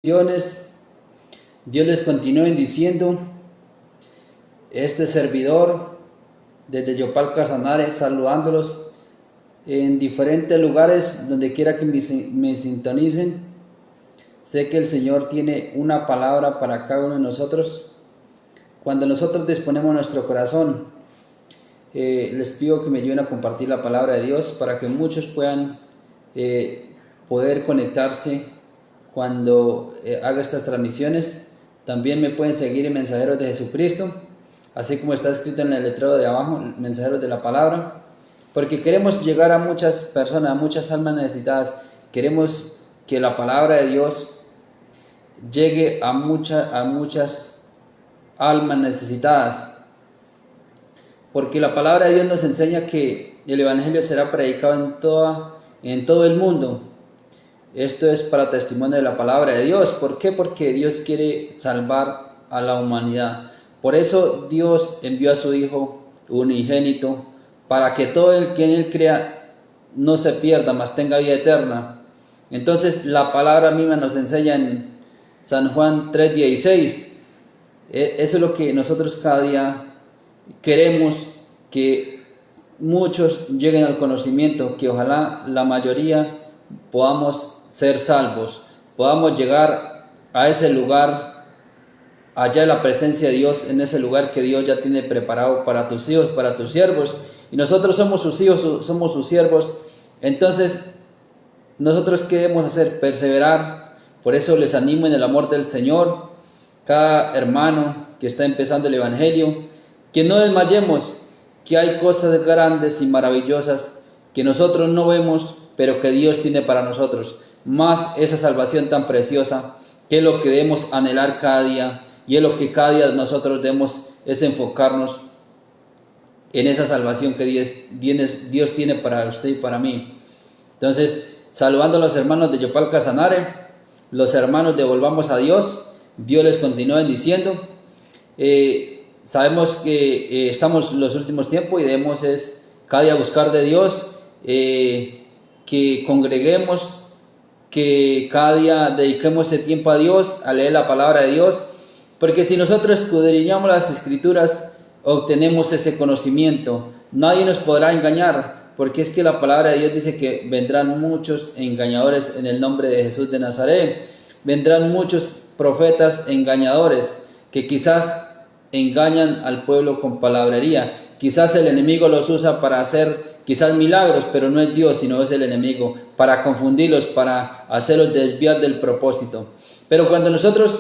Dios les continúe bendiciendo. Este servidor desde Yopal Casanare, saludándolos en diferentes lugares donde quiera que me sintonicen. Sé que el Señor tiene una palabra para cada uno de nosotros. Cuando nosotros disponemos nuestro corazón, les pido que me ayuden a compartir la palabra de Dios para que muchos puedan poder conectarse cuando haga estas transmisiones. También me pueden seguir en Mensajeros de Jesucristo, así como está escrito en el letrero de abajo, Mensajeros de la Palabra, porque queremos llegar a muchas personas, a muchas almas necesitadas. Queremos que la palabra de Dios llegue a muchas almas necesitadas, porque la palabra de Dios nos enseña que el Evangelio será predicado en todo el mundo. Esto es para testimonio de la palabra de Dios. ¿Por qué? Porque Dios quiere salvar a la humanidad. Por eso Dios envió a su Hijo unigénito, para que todo el que en Él crea no se pierda, mas tenga vida eterna. Entonces la palabra misma nos enseña en San Juan 3:16. Eso es lo que nosotros cada día queremos, que muchos lleguen al conocimiento, que ojalá la mayoría podamos ser salvos, podamos llegar a ese lugar, allá en la presencia de Dios, en ese lugar que Dios ya tiene preparado para tus hijos, para tus siervos, y nosotros somos sus hijos, somos sus siervos. Entonces nosotros ¿qué debemos hacer? Perseverar. Por eso les animo en el amor del Señor, cada hermano que está empezando el Evangelio, que no desmayemos, que hay cosas grandes y maravillosas que nosotros no vemos, pero que Dios tiene para nosotros. Más esa salvación tan preciosa, que es lo que debemos anhelar cada día, y es lo que cada día nosotros debemos es enfocarnos en esa salvación que Dios tiene para usted y para mí. Entonces, saludando a los hermanos de Yopal Casanare, los hermanos de Volvamos a Dios, Dios les continúa bendiciendo. Sabemos que estamos en los últimos tiempos y debemos es cada día buscar de Dios, que congreguemos, que cada día dediquemos ese tiempo a Dios, a leer la palabra de Dios, porque si nosotros escudriñamos las Escrituras, obtenemos ese conocimiento. Nadie nos podrá engañar, porque es que la palabra de Dios dice que vendrán muchos engañadores en el nombre de Jesús de Nazaret. Vendrán muchos profetas engañadores que quizás engañan al pueblo con palabrería. Quizás el enemigo los usa para hacer quizás milagros, pero no es Dios, sino es el enemigo, para confundirlos, para hacerlos desviar del propósito. Pero cuando nosotros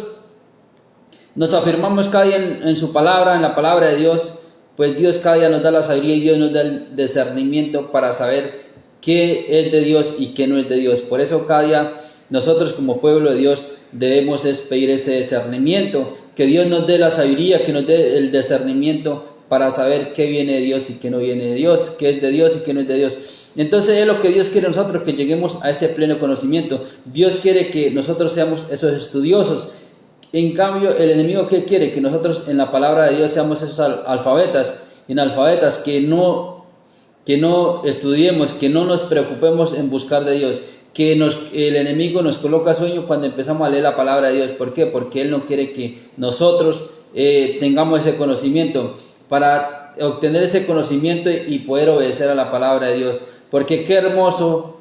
nos afirmamos cada día en su palabra, en la palabra de Dios, pues Dios cada día nos da la sabiduría y Dios nos da el discernimiento para saber qué es de Dios y qué no es de Dios. Por eso cada día nosotros como pueblo de Dios debemos pedir ese discernimiento, que Dios nos dé la sabiduría, que nos dé el discernimiento para saber qué viene de Dios y qué no viene de Dios, qué es de Dios y qué no es de Dios. Entonces es lo que Dios quiere nosotros, que lleguemos a ese pleno conocimiento. Dios quiere que nosotros seamos esos estudiosos. En cambio, el enemigo, ¿qué quiere? Que nosotros en la palabra de Dios seamos esos analfabetas, que no estudiemos, que no nos preocupemos en buscar de Dios, que el enemigo nos coloca sueño cuando empezamos a leer la palabra de Dios. ¿Por qué? Porque Él no quiere que nosotros tengamos ese conocimiento, para obtener ese conocimiento y poder obedecer a la palabra de Dios. Porque qué hermoso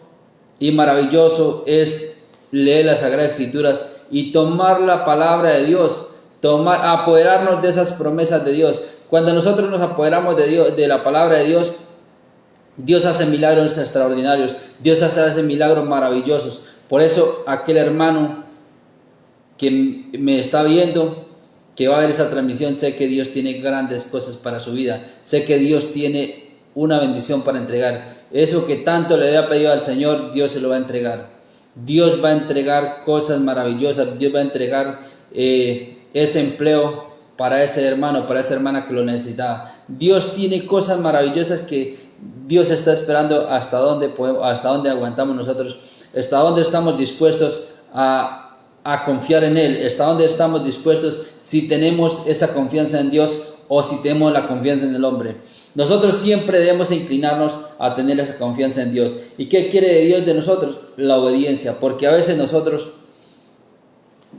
y maravilloso es leer las Sagradas Escrituras y tomar la palabra de Dios, apoderarnos de esas promesas de Dios. Cuando nosotros nos apoderamos de Dios, de la palabra de Dios, Dios hace milagros extraordinarios, Dios hace milagros maravillosos. Por eso aquel hermano que me está viendo, que va a ver esa transmisión, sé que Dios tiene grandes cosas para su vida, sé que Dios tiene una bendición para entregar. Eso que tanto le había pedido al Señor, Dios se lo va a entregar. Dios va a entregar cosas maravillosas, Dios va a entregar ese empleo para ese hermano, para esa hermana que lo necesitaba. Dios tiene cosas maravillosas que Dios está esperando hasta dónde aguantamos nosotros, hasta dónde estamos dispuestos a confiar en Él, hasta dónde estamos dispuestos, si tenemos esa confianza en Dios o si tenemos la confianza en el hombre. Nosotros siempre debemos inclinarnos a tener esa confianza en Dios. ¿Y qué quiere Dios de nosotros? La obediencia, porque a veces nosotros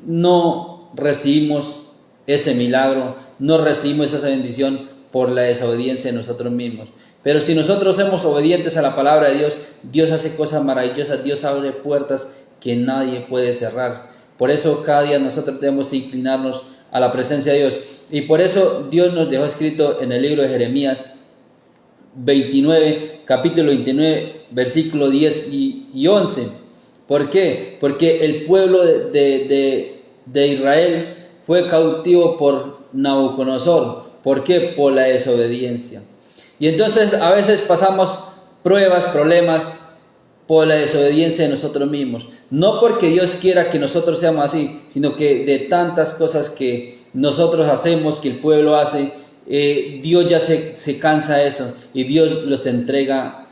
no recibimos ese milagro, no recibimos esa bendición por la desobediencia de nosotros mismos. Pero si nosotros somos obedientes a la palabra de Dios, Dios hace cosas maravillosas, Dios abre puertas que nadie puede cerrar. Por eso cada día nosotros debemos inclinarnos a la presencia de Dios. Y por eso Dios nos dejó escrito en el libro de Jeremías 29, capítulo 29, versículo 10 y 11. ¿Por qué? Porque el pueblo de Israel fue cautivo por Nabucodonosor. ¿Por qué? Por la desobediencia. Y entonces a veces pasamos pruebas, problemas por la desobediencia de nosotros mismos. No porque Dios quiera que nosotros seamos así, sino que de tantas cosas que nosotros hacemos, que el pueblo hace, Dios ya se cansa de eso y Dios los entrega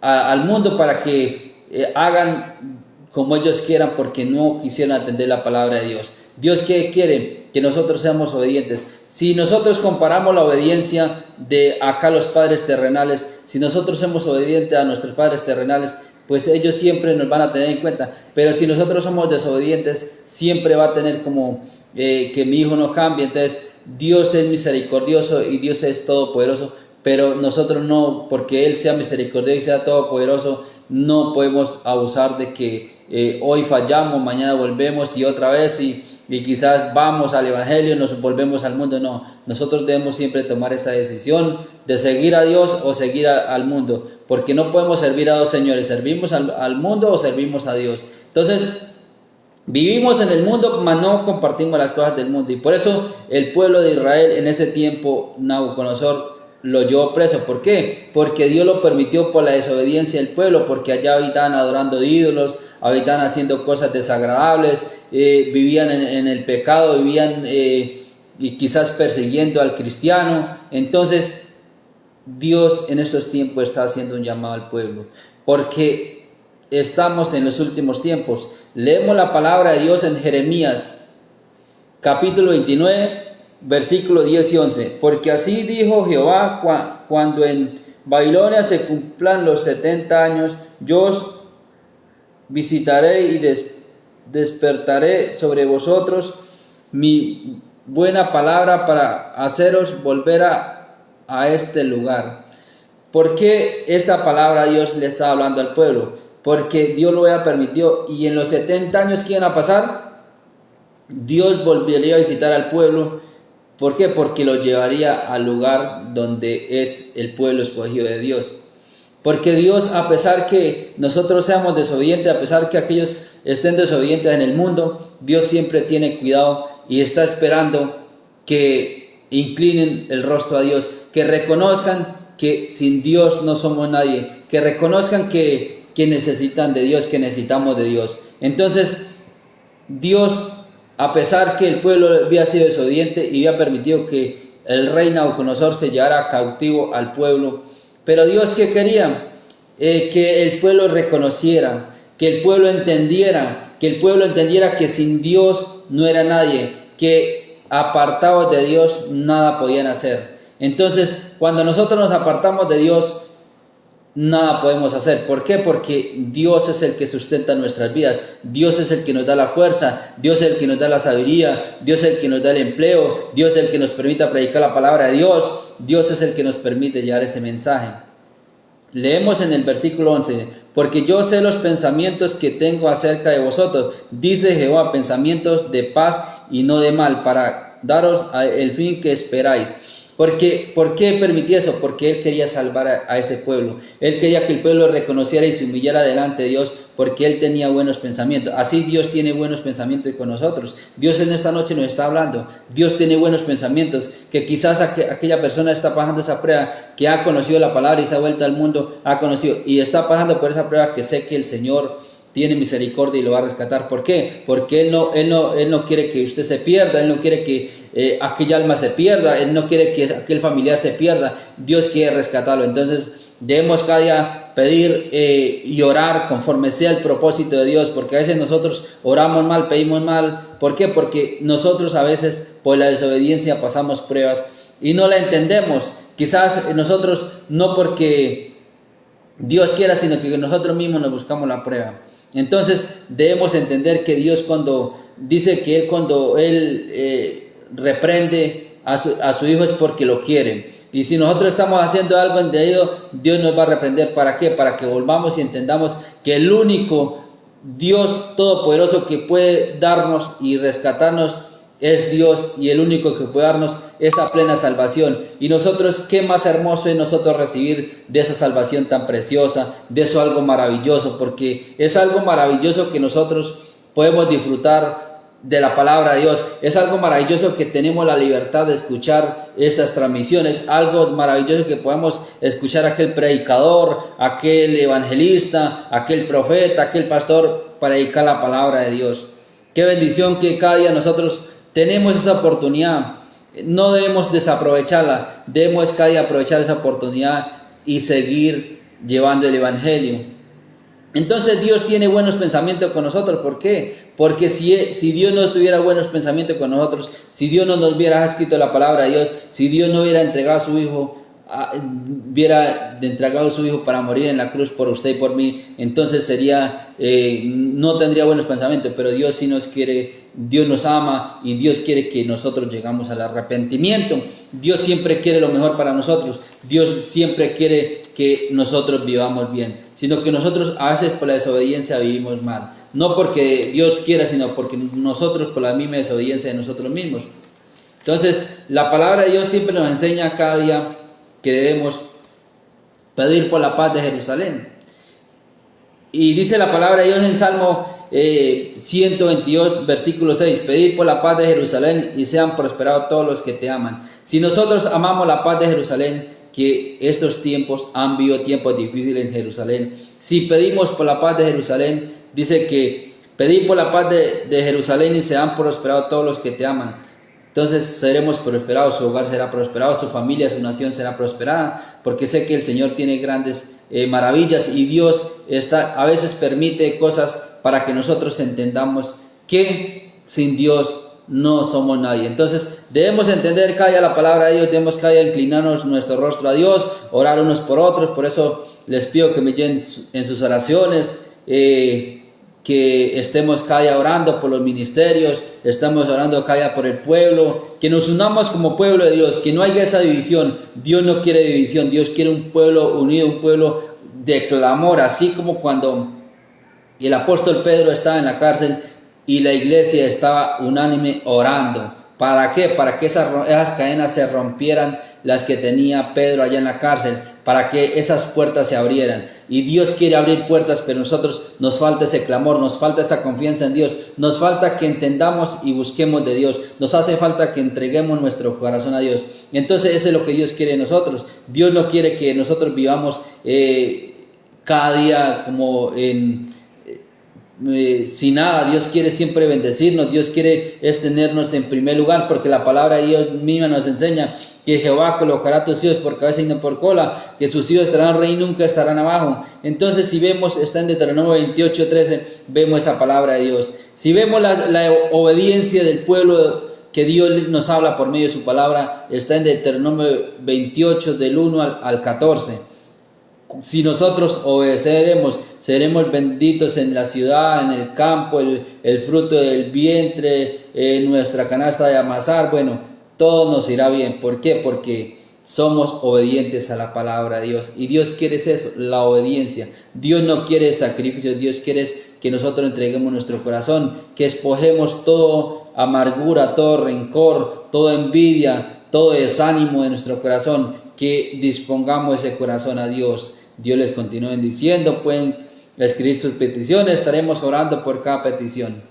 al mundo para que hagan como ellos quieran, porque no quisieron atender la palabra de Dios. Dios quiere que nosotros seamos obedientes. Si nosotros comparamos la obediencia de acá los padres terrenales, si nosotros somos obedientes a nuestros padres terrenales, pues ellos siempre nos van a tener en cuenta. Pero si nosotros somos desobedientes, siempre va a tener como que mi hijo no cambie. Entonces Dios es misericordioso y Dios es todopoderoso, pero nosotros no, porque Él sea misericordioso y sea todopoderoso, no podemos abusar de que hoy fallamos, mañana volvemos y otra vez y quizás vamos al evangelio y nos volvemos al mundo. No, nosotros debemos siempre tomar esa decisión de seguir a Dios o seguir al mundo, porque no podemos servir a dos señores. Servimos al mundo o servimos a Dios. Entonces vivimos en el mundo, mas no compartimos las cosas del mundo. Y por eso el pueblo de Israel en ese tiempo, Nabucodonosor lo llevó preso. ¿Por qué? Porque Dios lo permitió por la desobediencia del pueblo, porque allá habitaban adorando ídolos, habitaban haciendo cosas desagradables, vivían en el pecado, vivían y quizás persiguiendo al cristiano. Entonces Dios en estos tiempos está haciendo un llamado al pueblo, porque estamos en los últimos tiempos. Leemos la palabra de Dios en Jeremías capítulo 29, versículo 10 y 11. Porque así dijo Jehová: cuando en Babilonia se cumplan los 70 años, yo os visitaré y despertaré sobre vosotros mi buena palabra para haceros volver a este lugar. ¿Por qué esta palabra Dios le está hablando al pueblo? Porque Dios lo había permitido, y en los 70 años que iban a pasar, Dios volvería a visitar al pueblo. ¿Por qué? Porque lo llevaría al lugar donde es el pueblo escogido de Dios. Porque Dios, a pesar que nosotros seamos desobedientes, a pesar que aquellos estén desobedientes en el mundo, Dios siempre tiene cuidado y está esperando que inclinen el rostro a Dios, que reconozcan que sin Dios no somos nadie, que reconozcan que necesitan de Dios, que necesitamos de Dios. Entonces Dios, a pesar que el pueblo había sido desobediente y había permitido que el rey Nabucodonosor se llevara cautivo al pueblo, pero Dios, ¿qué quería? Que el pueblo reconociera, que el pueblo entendiera, que sin Dios no era nadie, que apartados de Dios nada podían hacer. Entonces, cuando nosotros nos apartamos de Dios, nada podemos hacer. ¿Por qué? Porque Dios es el que sustenta nuestras vidas. Dios es el que nos da la fuerza. Dios es el que nos da la sabiduría. Dios es el que nos da el empleo. Dios es el que nos permite predicar la palabra de Dios. Dios es el que nos permite llevar ese mensaje. Leemos en el versículo 11: porque yo sé los pensamientos que tengo acerca de vosotros, dice Jehová, pensamientos de paz y no de mal, para daros el fin que esperáis. ¿Por qué permitía eso? Porque Él quería salvar a ese pueblo. Él quería que el pueblo reconociera y se humillara delante de Dios, porque Él tenía buenos pensamientos. Así Dios tiene buenos pensamientos con nosotros. Dios en esta noche nos está hablando. Dios tiene buenos pensamientos, que quizás aquella persona está pasando esa prueba, que ha conocido la palabra y se ha vuelto al mundo, ha conocido y está pasando por esa prueba, que sé que el Señor tiene misericordia y lo va a rescatar. ¿Por qué? Porque Él no quiere que usted se pierda. Él no quiere que aquella alma se pierda. Él no quiere que aquel familiar se pierda. Dios quiere rescatarlo. Entonces debemos cada día pedir y orar conforme sea el propósito de Dios, porque a veces nosotros oramos mal, pedimos mal. ¿Por qué? Porque nosotros a veces por la desobediencia pasamos pruebas y no la entendemos. Quizás nosotros no porque Dios quiera, sino que nosotros mismos nos buscamos la prueba. Entonces debemos entender que Dios, cuando dice que él, cuando él reprende a su hijo, es porque lo quiere. Y si nosotros estamos haciendo algo indebido, Dios nos va a reprender. ¿Para qué? Para que volvamos y entendamos que el único Dios todopoderoso que puede darnos y rescatarnos es Dios, y el único que puede darnos esa plena salvación. Y nosotros, qué más hermoso es nosotros recibir de esa salvación tan preciosa, de eso algo maravilloso, porque es algo maravilloso que nosotros podemos disfrutar de la palabra de Dios. Es algo maravilloso que tenemos la libertad de escuchar estas transmisiones, algo maravilloso que podemos escuchar a aquel predicador, aquel evangelista, aquel profeta, aquel pastor predicar la palabra de Dios. Qué bendición que cada día nosotros tenemos esa oportunidad. No debemos desaprovecharla, debemos cada día aprovechar esa oportunidad y seguir llevando el evangelio. Entonces Dios tiene buenos pensamientos con nosotros. ¿Por qué? Porque si Dios no tuviera buenos pensamientos con nosotros, si Dios no nos hubiera escrito la palabra de Dios, si Dios no hubiera entregado a su Hijo, para morir en la cruz por usted y por mí, entonces no tendría buenos pensamientos. Pero Dios sí nos quiere, Dios nos ama, y Dios quiere que nosotros llegamos al arrepentimiento. Dios siempre quiere lo mejor para nosotros. Dios siempre quiere que nosotros vivamos bien, sino que nosotros a veces por la desobediencia vivimos mal. No porque Dios quiera, sino porque nosotros por la misma desobediencia de nosotros mismos. Entonces la palabra de Dios siempre nos enseña cada día que debemos pedir por la paz de Jerusalén. Y dice la palabra de Dios en Salmo 122, versículo 6: pedid por la paz de Jerusalén y sean prosperados todos los que te aman. Si nosotros amamos la paz de Jerusalén, que estos tiempos han vivido tiempos difíciles en Jerusalén, si pedimos por la paz de Jerusalén, dice que pedid por la paz de Jerusalén y sean prosperados todos los que te aman. Entonces seremos prosperados, su hogar será prosperado, su familia, su nación será prosperada, porque sé que el Señor tiene grandes maravillas, y Dios a veces permite cosas para que nosotros entendamos que sin Dios no somos nadie. Entonces debemos entender cada día la palabra de Dios, debemos cada día inclinarnos nuestro rostro a Dios, orar unos por otros. Por eso les pido que me lleven en sus oraciones, que estemos cada día orando por los ministerios, estamos orando cada día por el pueblo, que nos unamos como pueblo de Dios, que no haya esa división. Dios no quiere división, Dios quiere un pueblo unido, un pueblo de clamor, así como cuando el apóstol Pedro estaba en la cárcel y la iglesia estaba unánime orando. ¿Para qué? Para que esas cadenas se rompieran, las que tenía Pedro allá en la cárcel, para que esas puertas se abrieran. Y Dios quiere abrir puertas, pero nosotros nos falta ese clamor, nos falta esa confianza en Dios, nos falta que entendamos y busquemos de Dios, nos hace falta que entreguemos nuestro corazón a Dios. Entonces eso es lo que Dios quiere de nosotros. Dios no quiere que nosotros vivamos cada día como sin nada. Dios quiere siempre bendecirnos, Dios quiere tenernos en primer lugar, porque la palabra de Dios misma nos enseña que Jehová colocará a tus hijos por cabeza y no por cola, que sus hijos estarán rey y nunca estarán abajo. Entonces si vemos, está en Deuteronomio 28:13, vemos esa palabra de Dios. Si vemos la obediencia del pueblo que Dios nos habla por medio de su palabra, está en Deuteronomio 28 del 1 al 14. Si nosotros obedeceremos, seremos benditos en la ciudad, en el campo, el fruto del vientre, nuestra canasta de amasar. Bueno, todo nos irá bien. ¿Por qué? Porque somos obedientes a la palabra de Dios. Y Dios quiere eso, la obediencia. Dios no quiere sacrificios, Dios quiere que nosotros entreguemos nuestro corazón, que espojemos todo amargura, todo rencor, toda envidia, todo desánimo de nuestro corazón, que dispongamos ese corazón a Dios. Dios les continúe bendiciendo. Pueden escribir sus peticiones, estaremos orando por cada petición.